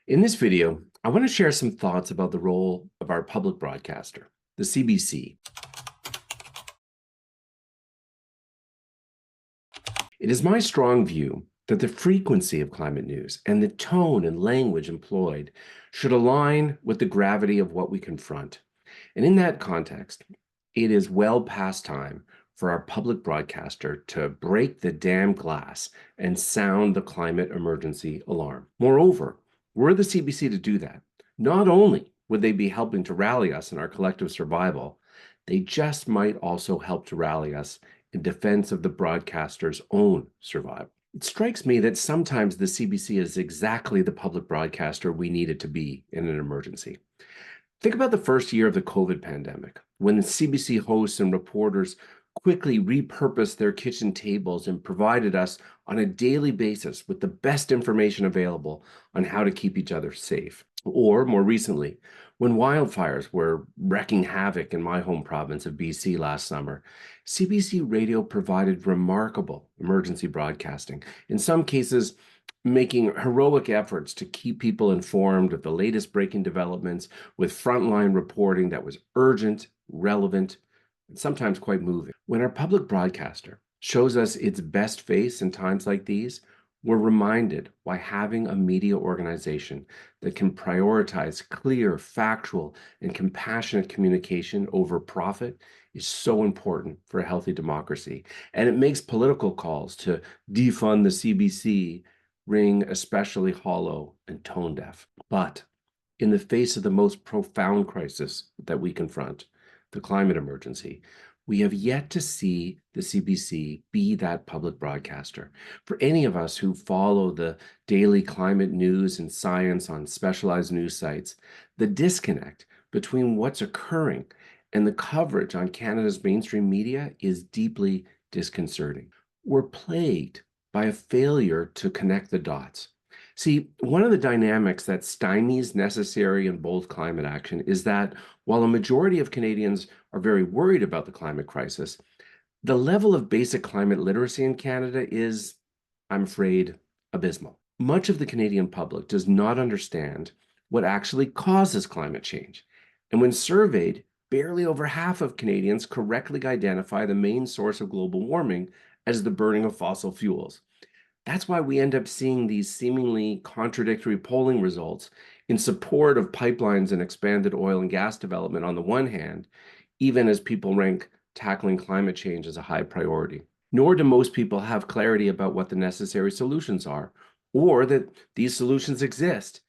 In this video, I want to share some thoughts about the role of our public broadcaster, the CBC. It is my strong view that the frequency of climate news and the tone and language employed should align with the gravity of what we confront. And in that context, it is well past time for our public broadcaster to break the damn glass and sound the climate emergency alarm. Moreover, were the CBC to do that, not only would they be helping to rally us in our collective survival, they just might also help to rally us in defense of the broadcaster's own survival. It strikes me that sometimes the CBC is exactly the public broadcaster we need it to be in an emergency. Think about the first year of the COVID pandemic, when the CBC hosts and reporters quickly repurposed their kitchen tables and provided us on a daily basis with the best information available on how to keep each other safe. Or more recently, when wildfires were wreaking havoc in my home province of BC last summer, CBC Radio provided remarkable emergency broadcasting, in some cases making heroic efforts to keep people informed of the latest breaking developments with frontline reporting that was urgent, relevant, and sometimes quite moving. When our public broadcaster shows us its best face in times like these, we're reminded why having a media organization that can prioritize clear, factual, and compassionate communication over profit is so important for a healthy democracy. And it makes political calls to defund the CBC ring especially hollow and tone deaf. But in the face of the most profound crisis that we confront, the climate emergency, we have yet to see the CBC be that public broadcaster. For any of us who follow the daily climate news and science on specialized news sites, the disconnect between what's occurring and the coverage on Canada's mainstream media is deeply disconcerting. We're plagued by a failure to connect the dots. See, one of the dynamics that stymies necessary and bold climate action is that while a majority of Canadians are very worried about the climate crisis, the level of basic climate literacy in Canada is, I'm afraid, abysmal. Much of the Canadian public does not understand what actually causes climate change. And when surveyed, barely over half of Canadians correctly identify the main source of global warming as the burning of fossil fuels. That's why we end up seeing these seemingly contradictory polling results in support of pipelines and expanded oil and gas development on the one hand, even as people rank tackling climate change as a high priority. Nor do most people have clarity about what the necessary solutions are, or that these solutions exist.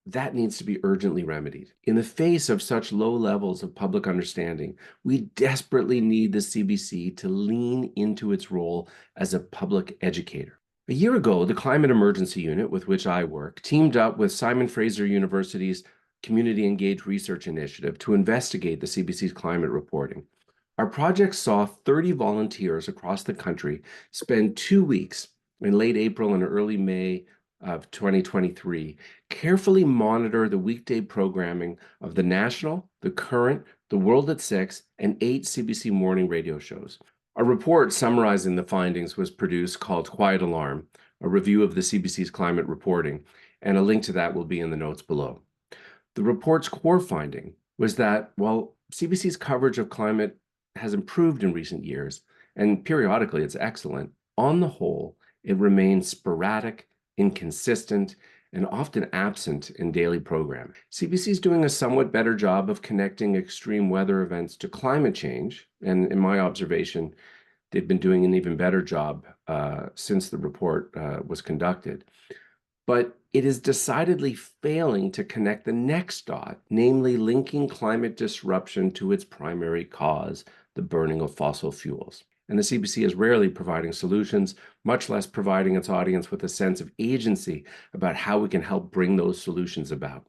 That needs to be urgently remedied. In the face of such low levels of public understanding, we desperately need the CBC to lean into its role as a public educator. A year ago, the Climate Emergency Unit, with which I work, teamed up with Simon Fraser University's Community Engaged Research Initiative to investigate the CBC's climate reporting. Our project saw 30 volunteers across the country spend 2 weeks in late April and early May of 2023, carefully monitor the weekday programming of the National, The Current, The World at 6, and 8 CBC morning radio shows. A report summarizing the findings was produced called Quiet Alarm, a review of the CBC's climate reporting, and a link to that will be in the notes below. The report's core finding was that while CBC's coverage of climate has improved in recent years, and periodically it's excellent, on the whole, it remains sporadic, inconsistent, and often absent in daily programming. CBC is doing a somewhat better job of connecting extreme weather events to climate change, and in my observation, they've been doing an even better job since the report was conducted. But it is decidedly failing to connect the next dot, namely linking climate disruption to its primary cause, the burning of fossil fuels. And the CBC is rarely providing solutions, much less providing its audience with a sense of agency about how we can help bring those solutions about.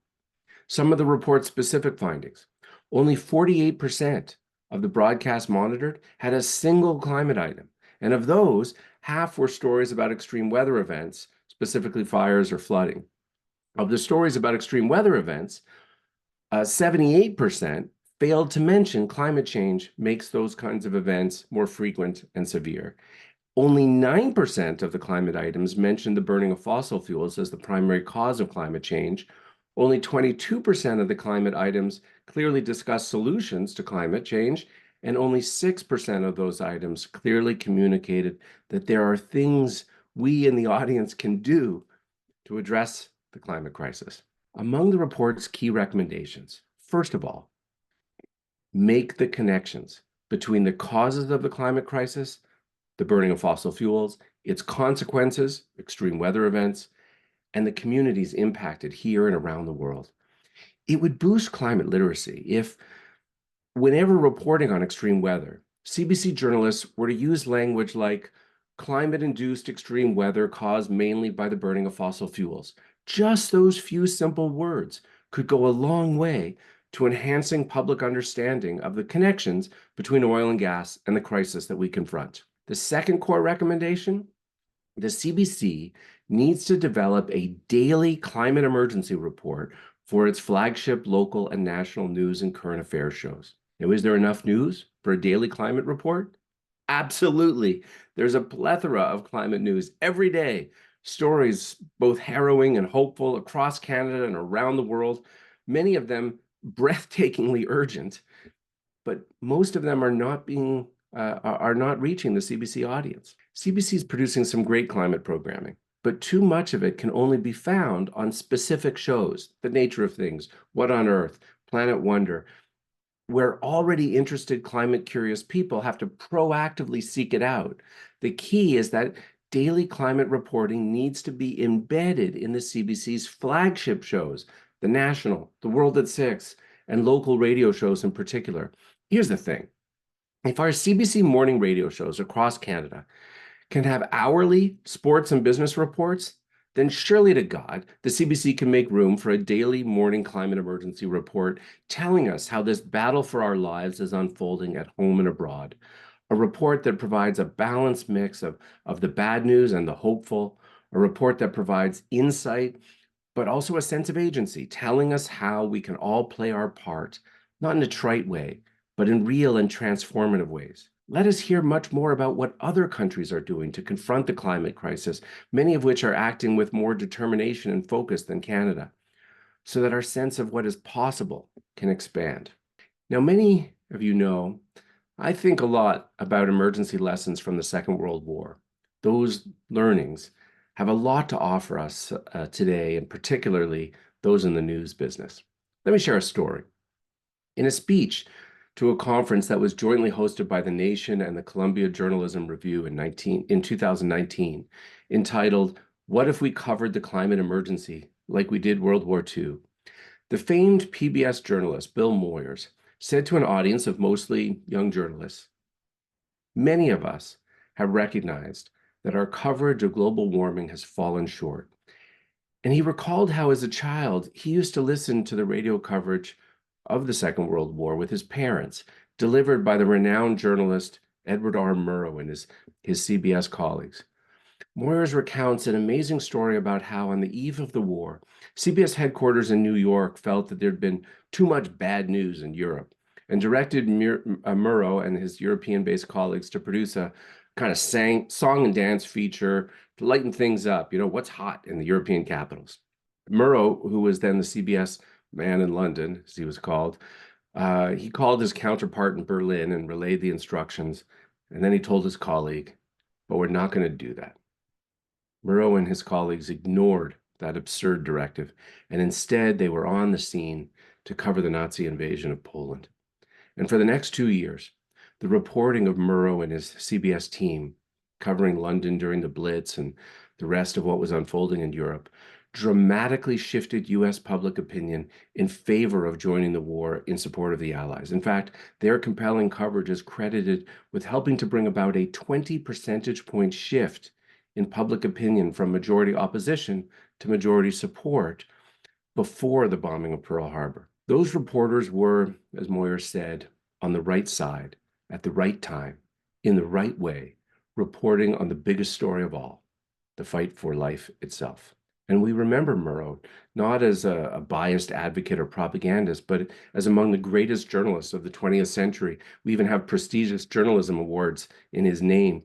Some of the report's specific findings: only 48% of the broadcasts monitored had a single climate item. And of those, half were stories about extreme weather events, specifically fires or flooding. Of the stories about extreme weather events, 78% failed to mention climate change makes those kinds of events more frequent and severe. Only 9% of the climate items mentioned the burning of fossil fuels as the primary cause of climate change. Only 22% of the climate items clearly discuss solutions to climate change, and only 6% of those items clearly communicated that there are things we in the audience can do to address the climate crisis. Among the report's key recommendations, first of all, make the connections between the causes of the climate crisis, the burning of fossil fuels, its consequences, extreme weather events, and the communities impacted here and around the world. It would boost climate literacy if, whenever reporting on extreme weather, CBC journalists were to use language like climate-induced extreme weather caused mainly by the burning of fossil fuels. Just those few simple words could go a long way to enhancing public understanding of the connections between oil and gas and the crisis that we confront. The second core recommendation, the CBC needs to develop a daily climate emergency report for its flagship local and national news and current affairs shows. Now, is there enough news for a daily climate report? Absolutely. There's a plethora of climate news every day, stories both harrowing and hopeful across Canada and around the world, many of them breathtakingly urgent, but most of them are not reaching the CBC audience. CBC is producing some great climate programming, but too much of it can only be found on specific shows, The Nature of Things, What on Earth, Planet Wonder, where already interested climate-curious people have to proactively seek it out. The key is that daily climate reporting needs to be embedded in the CBC's flagship shows, The National, The World at 6, and local radio shows in particular. Here's the thing. If our CBC morning radio shows across Canada can have hourly sports and business reports, then surely to God, the CBC can make room for a daily morning climate emergency report telling us how this battle for our lives is unfolding at home and abroad. A report that provides a balanced mix of the bad news and the hopeful, a report that provides insight, but also a sense of agency, telling us how we can all play our part, not in a trite way, but in real and transformative ways. Let us hear much more about what other countries are doing to confront the climate crisis, many of which are acting with more determination and focus than Canada, so that our sense of what is possible can expand. Now, many of you know, I think a lot about emergency lessons from the Second World War. Those learnings have a lot to offer us today, and particularly those in the news business. Let me share a story. In a speech to a conference that was jointly hosted by the Nation and the Columbia Journalism Review in 2019, entitled, "What If We Covered the Climate Emergency Like We Did World War II?" The famed PBS journalist Bill Moyers said to an audience of mostly young journalists, "Many of us have recognized that our coverage of global warming has fallen short." And he recalled how, as a child, he used to listen to the radio coverage of the Second World War with his parents, delivered by the renowned journalist Edward R. Murrow and his CBS colleagues. Moyers recounts an amazing story about how, on the eve of the war, CBS headquarters in New York felt that there'd been too much bad news in Europe and directed Murrow and his European-based colleagues to produce a kind of song and dance feature to lighten things up, what's hot in the European capitals. Murrow, who was then the CBS man in London, as he was called, he called his counterpart in Berlin and relayed the instructions, and then he told his colleague, "But we're not going to do that." Murrow and his colleagues ignored that absurd directive, and instead they were on the scene to cover the Nazi invasion of Poland. And for the next 2 years, the reporting of Murrow and his CBS team, covering London during the Blitz and the rest of what was unfolding in Europe, dramatically shifted US public opinion in favor of joining the war in support of the Allies. In fact, their compelling coverage is credited with helping to bring about a 20 percentage point shift in public opinion from majority opposition to majority support before the bombing of Pearl Harbor. Those reporters were, as Moyers said, on the right side, at the right time, in the right way, reporting on the biggest story of all, the fight for life itself. And we remember Murrow not as a biased advocate or propagandist, but as among the greatest journalists of the 20th century. We even have prestigious journalism awards in his name.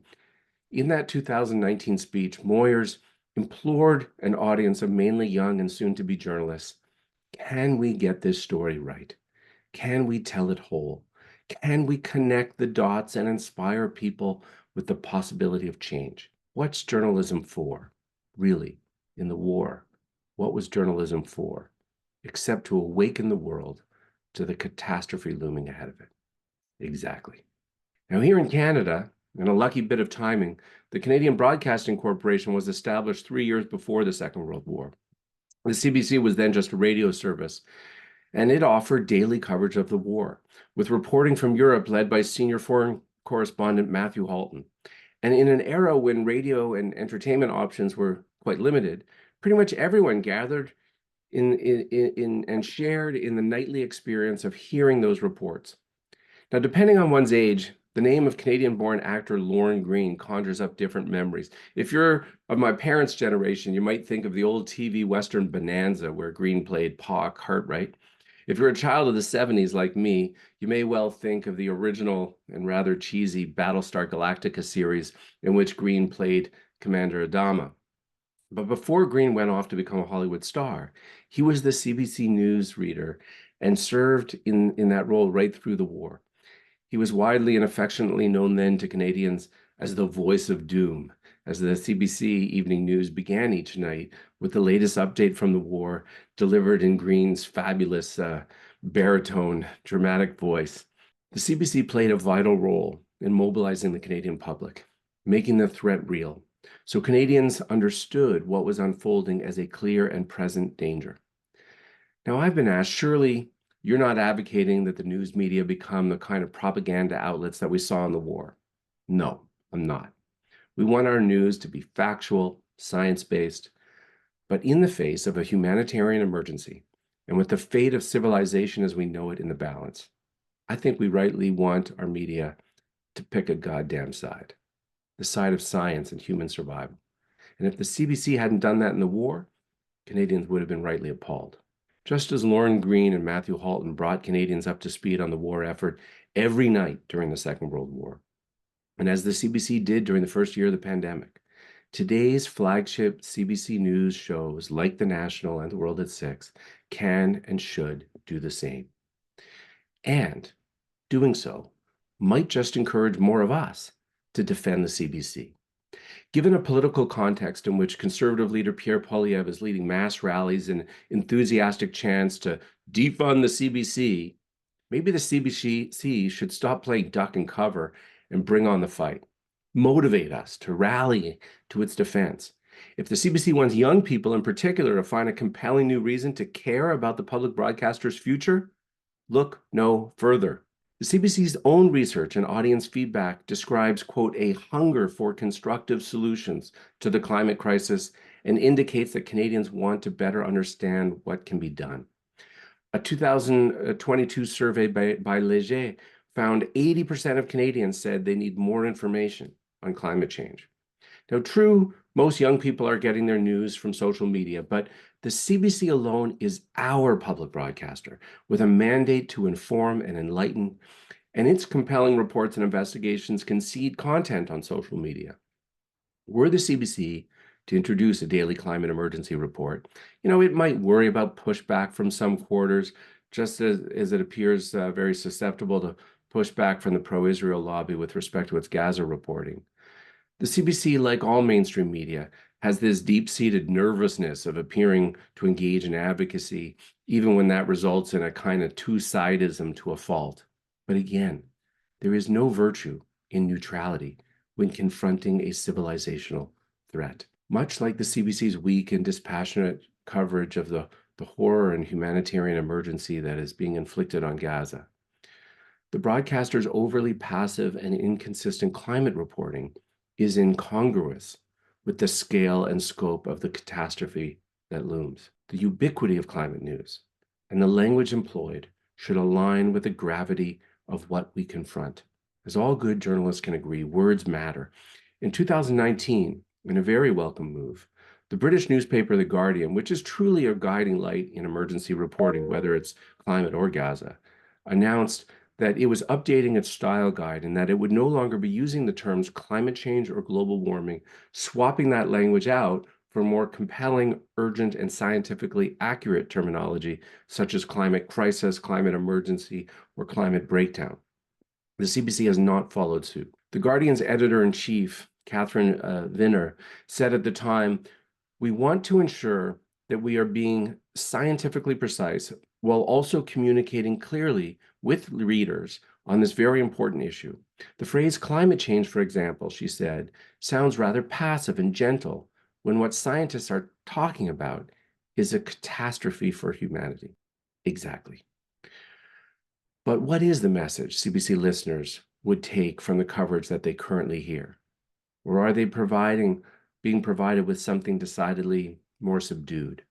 In that 2019 speech, Moyers implored an audience of mainly young and soon-to-be journalists, can we get this story right? Can we tell it whole? Can we connect the dots and inspire people with the possibility of change? What's journalism for? Really, in the war, what was journalism for? Except to awaken the world to the catastrophe looming ahead of it. Exactly. Now, here in Canada, in a lucky bit of timing, the Canadian Broadcasting Corporation was established 3 years before the Second World War. The CBC was then just a radio service, and it offered daily coverage of the war, with reporting from Europe led by senior foreign correspondent Matthew Halton. And in an era when radio and entertainment options were quite limited, pretty much everyone gathered in and shared in the nightly experience of hearing those reports. Now, depending on one's age, the name of Canadian-born actor Lorne Greene conjures up different memories. If you're of my parents' generation, you might think of the old TV Western Bonanza, where Greene played Pa Cartwright. If you're a child of the 70s like me, you may well think of the original and rather cheesy Battlestar Galactica series in which Greene played Commander Adama. But before Greene went off to become a Hollywood star, he was the CBC News reader and served in that role right through the war. He was widely and affectionately known then to Canadians as the voice of doom, as the CBC Evening News began each night with the latest update from the war delivered in Greene's fabulous baritone, dramatic voice. The CBC played a vital role in mobilizing the Canadian public, making the threat real, so Canadians understood what was unfolding as a clear and present danger. Now, I've been asked, surely you're not advocating that the news media become the kind of propaganda outlets that we saw in the war. No, I'm not. We want our news to be factual, science-based, but in the face of a humanitarian emergency, and with the fate of civilization as we know it in the balance, I think we rightly want our media to pick a goddamn side, the side of science and human survival. And if the CBC hadn't done that in the war, Canadians would have been rightly appalled. Just as Lorne Greene and Matthew Halton brought Canadians up to speed on the war effort every night during the Second World War, and as the CBC did during the first year of the pandemic, today's flagship CBC News shows like The National and The World at 6 can and should do the same. And doing so might just encourage more of us to defend the CBC. Given a political context in which conservative leader Pierre Poilievre is leading mass rallies and enthusiastic chants to defund the CBC, maybe the CBC should stop playing duck and cover and bring on the fight. Motivate us to rally to its defense. If the CBC wants young people in particular to find a compelling new reason to care about the public broadcaster's future, look no further. The CBC's own research and audience feedback describes, quote, a hunger for constructive solutions to the climate crisis and indicates that Canadians want to better understand what can be done. A 2022 survey by Léger found 80% of Canadians said they need more information on climate change. Now, true, most young people are getting their news from social media, but the CBC alone is our public broadcaster with a mandate to inform and enlighten, and its compelling reports and investigations can seed content on social media. Were the CBC to introduce a daily climate emergency report, it might worry about pushback from some quarters, just as it appears very susceptible to pushback from the pro-Israel lobby with respect to its Gaza reporting. The CBC, like all mainstream media, has this deep-seated nervousness of appearing to engage in advocacy, even when that results in a kind of two-sidism to a fault. But again, there is no virtue in neutrality when confronting a civilizational threat. Much like the CBC's weak and dispassionate coverage of the horror and humanitarian emergency that is being inflicted on Gaza, the broadcaster's overly passive and inconsistent climate reporting is incongruous with the scale and scope of the catastrophe that looms. The ubiquity of climate news and the language employed should align with the gravity of what we confront. As all good journalists can agree, words matter. In 2019, in a very welcome move, the British newspaper The Guardian, which is truly a guiding light in emergency reporting, whether it's climate or Gaza, announced that it was updating its style guide and that it would no longer be using the terms climate change or global warming, swapping that language out for more compelling, urgent, and scientifically accurate terminology, such as climate crisis, climate emergency, or climate breakdown. The CBC has not followed suit. The Guardian's editor-in-chief, Catherine Vinner, said at the time, "We want to ensure that we are being scientifically precise while also communicating clearly with readers on this very important issue. The phrase climate change, for example," she said, "sounds rather passive and gentle when what scientists are talking about is a catastrophe for humanity." Exactly. But what is the message CBC listeners would take from the coverage that they currently hear? Or are they being provided with something decidedly more subdued?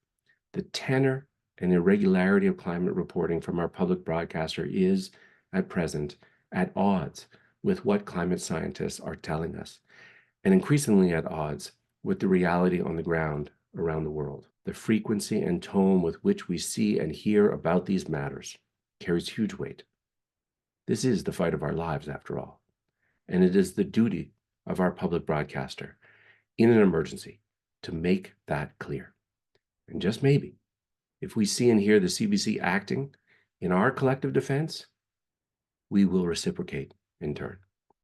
The tenor and irregularity of climate reporting from our public broadcaster is, at present, at odds with what climate scientists are telling us, and increasingly at odds with the reality on the ground around the world. The frequency and tone with which we see and hear about these matters carries huge weight. This is the fight of our lives, after all, and it is the duty of our public broadcaster in an emergency to make that clear. And just maybe, if we see and hear the CBC acting in our collective defense, we will reciprocate in turn.